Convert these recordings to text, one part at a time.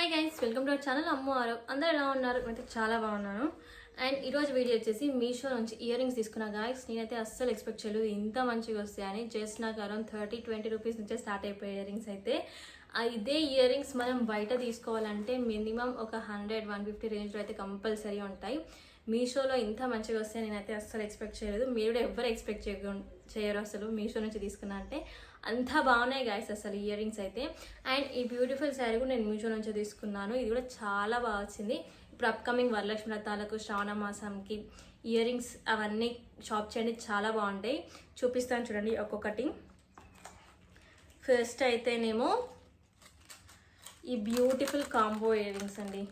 Hi guys, welcome to our channel Ammu Aarav. అందరూ ఎలా ఉన్నారు? నేనైతే చాలా బాగున్నాను. అండ్ ఈరోజు వీడియో వచ్చేసి మీషో నుంచి ఇయర్ రింగ్స్ తీసుకున్నా గాయస్. నేనైతే అస్సలు ఎక్స్పెక్ట్ చేయలేదు ఇంత మంచిగా వస్తాయని. జస్ట్ నాకు అరౌండ్ 30-20 రూపీస్ నుంచే స్టార్ట్ అయిపోయే ఇయర్ రింగ్స్ అయితే. ఇదే ఇయర్ రింగ్స్ మనం బయట తీసుకోవాలంటే మినిమం ఒక 100-150 రేంజ్లో అయితే కంపల్సరీ ఉంటాయి. మీషోలో ఇంత మంచిగా వస్తే నేనైతే అస్సలు ఎక్స్పెక్ట్ చేయలేదు. మీరు కూడా ఎవరు ఎక్స్పెక్ట్ చేయరు అసలు మీషో నుంచి తీసుకున్నా అంటే. అంత బాగున్నాయి గాయస్ అసలు ఇయర్ రింగ్స్ అయితే. అండ్ ఈ బ్యూటిఫుల్ శారీ కూడా నేను మీషో నుంచి తీసుకున్నాను. ఇది కూడా చాలా బాగా వచ్చింది. ఇప్పుడు అప్కమింగ్ వరలక్ష్మి వ్రతాలకు, శ్రావణ మాసంకి ఇయర్ రింగ్స్ అవన్నీ షాప్ చేయండి, చాలా బాగుంటాయి. చూపిస్తాను చూడండి ఒక్కొక్కటి. ఫస్ట్ అయితేనేమో ఈ బ్యూటిఫుల్ కాంబో ఇయర్ రింగ్స్ అండి.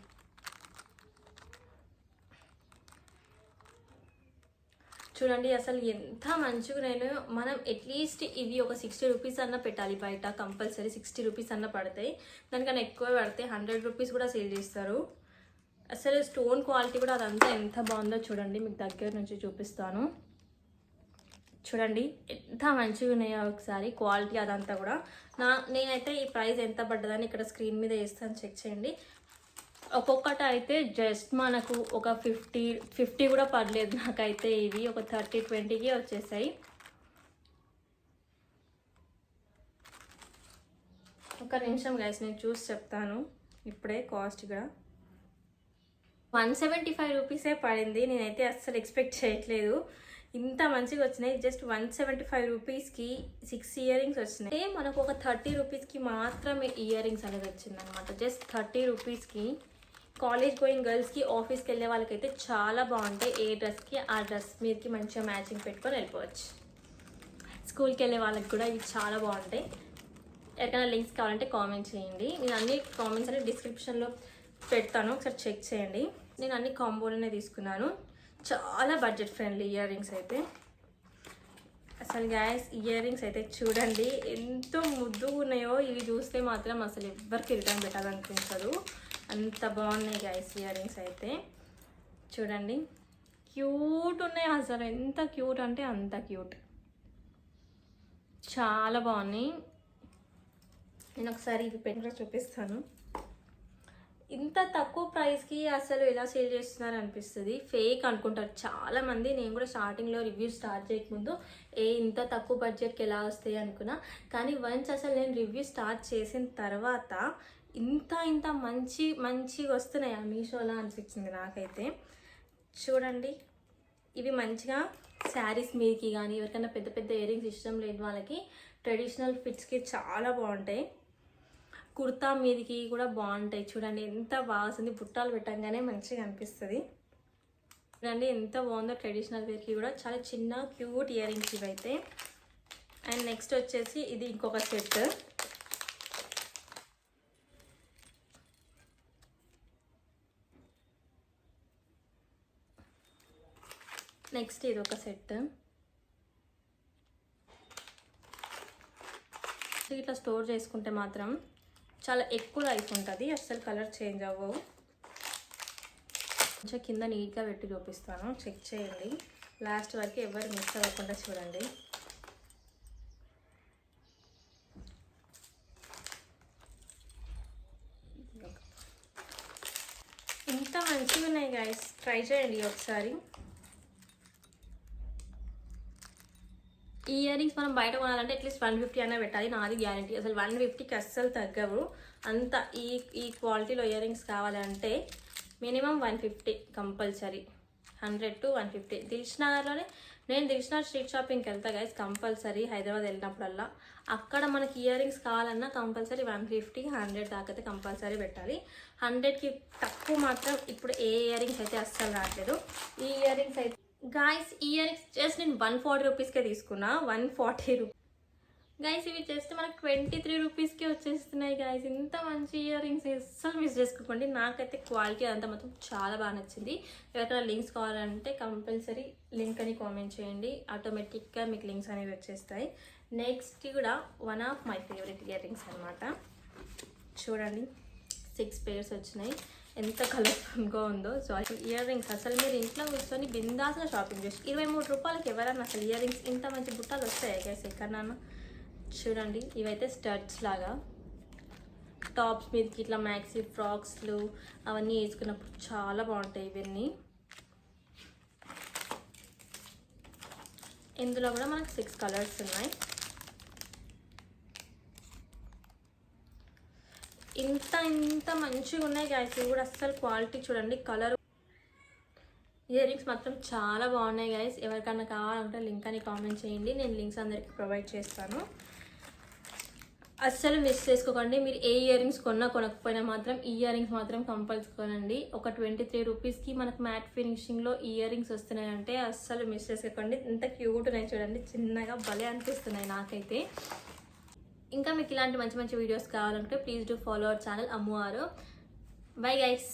చూడండి అసలు ఎంత మంచిగా నేను మనం అట్లీస్ట్ ఇవి ఒక 60 రూపీస్ అన్న పెట్టాలి బయట. కంపల్సరీ 60 రూపీస్ అన్న పడతాయి. దానికన్నా ఎక్కువ పడితే 100 రూపీస్ కూడా సేల్ చేస్తారు. అసలు స్టోన్ క్వాలిటీ కూడా అదంతా ఎంత బాగుందో చూడండి. మీకు దగ్గర నుంచి చూపిస్తాను చూడండి ఎంత మంచిగా ఉన్నాయో ఒకసారి కూడా అదంతా కూడా. నేనైతే ఈ ప్రైస్ ఎంత పడ్డదని ఇక్కడ స్క్రీన్ మీద వేస్తాను, చెక్ చేయండి. ఒక్కొక్కటి అయితే జస్ట్ మనకు ఒక 50 కూడా పడలేదు నాకైతే. ఇవి ఒక 30-20కి వచ్చేసాయి. ఒక నిమిషం గైస్, నేను చూసి చెప్తాను ఇప్పుడే. కాస్ట్ కూడా 175 రూపీసే పడింది. నేనైతే అస్సలు ఎక్స్పెక్ట్ చేయట్లేదు ఇంత మంచిగా వచ్చినాయి. జస్ట్ 175 రూపీస్కి 6 ఇయర్ రింగ్స్ వచ్చినాయి. మనకు ఒక 30 రూపీస్కి మాత్రమే ఇయర్ రింగ్స్ అనేది వచ్చింది అనమాట. జస్ట్ 30 రూపీస్కి కాలేజ్ గోయింగ్ గర్ల్స్కి, ఆఫీస్కి వెళ్ళే వాళ్ళకైతే చాలా బాగుంటాయి. ఏ డ్రెస్కి ఆ డ్రెస్ మీదకి మంచిగా మ్యాచింగ్ పెట్టుకొని వెళ్ళిపోవచ్చు. స్కూల్కి వెళ్ళే వాళ్ళకి కూడా ఇవి చాలా బాగుంటాయి. ఎవరికైనా లింక్స్ కావాలంటే కామెంట్ చేయండి. నేను అన్ని కామెంట్స్ అనేది డిస్క్రిప్షన్లో పెడతాను, ఒకసారి చెక్ చేయండి. నేను అన్ని కాంబోలోనే తీసుకున్నాను. చాలా బడ్జెట్ ఫ్రెండ్లీ ఇయర్ రింగ్స్ అయితే. అసలు గ్యాస్ ఇయర్ రింగ్స్ అయితే చూడండి ఎంతో ముద్దుగా ఉన్నాయో. ఇవి చూస్తే మాత్రం అసలు ఎవ్వరికి రిటర్న్ పెట్టాలనిపించదు, అంత బాగున్నాయి గైస్ ఇయర్ రింగ్స్ అయితే. చూడండి క్యూట్ ఉన్నాయి అసలు, ఎంత క్యూట్ అంటే అంత క్యూట్, చాలా బాగున్నాయి. నేను ఒకసారి ఇవి పెట్టి చూపిస్తాను. ఇంత తక్కువ ప్రైస్కి అసలు ఎలా సేల్ చేస్తున్నారు అనిపిస్తుంది. ఫేక్ అనుకుంటారు చాలామంది. నేను కూడా స్టార్టింగ్లో రివ్యూ స్టార్ట్ చేయకముందు ఇంత తక్కువ బడ్జెట్కి ఎలా వస్తాయి అనుకున్నా. కానీ వన్స్ అసలు నేను రివ్యూ స్టార్ట్ చేసిన తర్వాత ఇంత మంచిగా వస్తున్నాయి ఆ మీషోలో అనిపించింది నాకైతే. చూడండి ఇవి మంచిగా శారీస్ మీదకి కానీ, ఎవరికైనా పెద్ద పెద్ద ఇయర్ రింగ్స్ ఇష్టం లేని వాళ్ళకి ట్రెడిషనల్ ఫిట్స్కి చాలా బాగుంటాయి. కుర్తా మీదకి కూడా బాగుంటాయి. చూడండి ఎంత బాగా వస్తుంది, బుట్టాలు పెట్టంగానే మంచిగా అనిపిస్తుంది. చూడండి ఎంత బాగుందో. ట్రెడిషనల్ వేర్కి కూడా చాలా చిన్న క్యూట్ ఇయర్ రింగ్స్ ఇవైతే. అండ్ నెక్స్ట్ వచ్చేసి ఇది ఇంకొక సెట్. నెక్స్ట్ ఇది ఒక సెట్. ఇట్లా స్టోర్ చేసుకుంటే మాత్రం చాలా ఎక్కువ లైఫ్ ఉంటుంది, అస్సలు కలర్ చేంజ్ అవ్వవు. కొంచెం కింద నీట్గా పెట్టి చూపిస్తాను, చెక్ చేయండి. లాస్ట్ వరకు ఎవరు మిస్ అవ్వకుండా చూడండి. ఇంత మంచిగా ఉన్నాయి గైస్, ట్రై చేయండి ఒకసారి. ఈ ఇయర్ రింగ్స్ మనం బయట కొనాలంటే అట్లీస్ట్ 150 అయినా పెట్టాలి, నాది గ్యారంటీ. అసలు 150కి అస్సలు తగ్గవు. అంత ఈ క్వాలిటీలో ఇయర్ రింగ్స్ కావాలంటే మినిమం 150 కంపల్సరీ. 100-150. దిల్షుక్నగర్లోనే నేను దిల్షుక్నగర్ స్ట్రీట్ షాపింగ్కి వెళ్తా గైస్ కంపల్సరీ. హైదరాబాద్ వెళ్ళినప్పుడల్లా అక్కడ మనకి ఇయర్ రింగ్స్ కావాలన్నా కంపల్సరీ 150-100 దాకా కంపల్సరీ పెట్టాలి. 100కి తక్కువ మాత్రం ఇప్పుడు ఏ ఇయర్ రింగ్స్ అయితే అస్సలు రావట్లేదు. ఈ ఇయర్ రింగ్స్ అయితే గాయస్ ఇయర్ రింగ్స్ జస్ట్ నేను 140 రూపీస్కే తీసుకున్నా. 140 రూపీస్ గైస్. ఇవి జస్ట్ మనకు 23 రూపీస్కే వచ్చేస్తున్నాయి గైస్. ఇంత మంచి ఇయర్ రింగ్స్ అస్సలు మిస్ చేసుకోకండి. నాకైతే క్వాలిటీ అంతా మొత్తం చాలా బాగా నచ్చింది. ఎవరికైనా లింక్స్ కావాలంటే కంపల్సరీ లింక్ అని కామెంట్ చేయండి, ఆటోమేటిక్గా మీకు లింక్స్ అనేవి వచ్చేస్తాయి. నెక్స్ట్ కూడా one of my favourite ear rings అనమాట. చూడండి 6 పేర్స్ వచ్చినాయి, ఎంత కలర్ఫుల్గా ఉందో. సో ఇయర్ రింగ్స్ అసలు మీరు ఇంట్లో కూర్చొని బిందాస్గా షాపింగ్ చేసి 23 రూపాయలకి ఎవరన్నా అసలు ఇయర్ రింగ్స్ ఇంత మంచి బుట్టాలు వస్తాయి గైస్ ఎక్కడన్నా. చూడండి ఇవైతే స్టడ్స్ లాగా టాప్స్ మీదకి ఇట్లా మ్యాక్సీ ఫ్రాక్స్లు అవన్నీ వేసుకున్నప్పుడు చాలా బాగుంటాయి ఇవన్నీ. ఇందులో కూడా మనకు 6 కలర్స్ ఉన్నాయి. ఇంత మంచిగా ఉన్నాయి గైస్. ఇవి కూడా అస్సలు క్వాలిటీ చూడండి, కలర్. ఇయర్ రింగ్స్ మాత్రం చాలా బాగున్నాయి గైస్. ఎవరికన్నా కావాలంటే లింక్ అని కామెంట్ చేయండి, నేను లింక్స్ అందరికి ప్రొవైడ్ చేస్తాను. అస్సలు మిస్ చేసుకోకండి. మీరు ఏ ఇయర్ రింగ్స్ కొనకపోయినా మాత్రం ఈ ఇయర్ రింగ్స్ మాత్రం కంపల్సరీ కొనండి. ఒక 23 రూపీస్కి మనకు మ్యాట్ ఫినిషింగ్లో ఇయర్ రింగ్స్ వస్తున్నాయంటే అస్సలు మిస్ చేసుకోకండి. ఇంత క్యూట్ ఉన్నాయి చూడండి, చిన్నగా భలే అనిపిస్తున్నాయి నాకైతే. ఇంకా మీకు ఇలాంటి మంచి మంచి వీడియోస్ కావాలంటే please do follow our channel Ammu Aaru. Bye guys.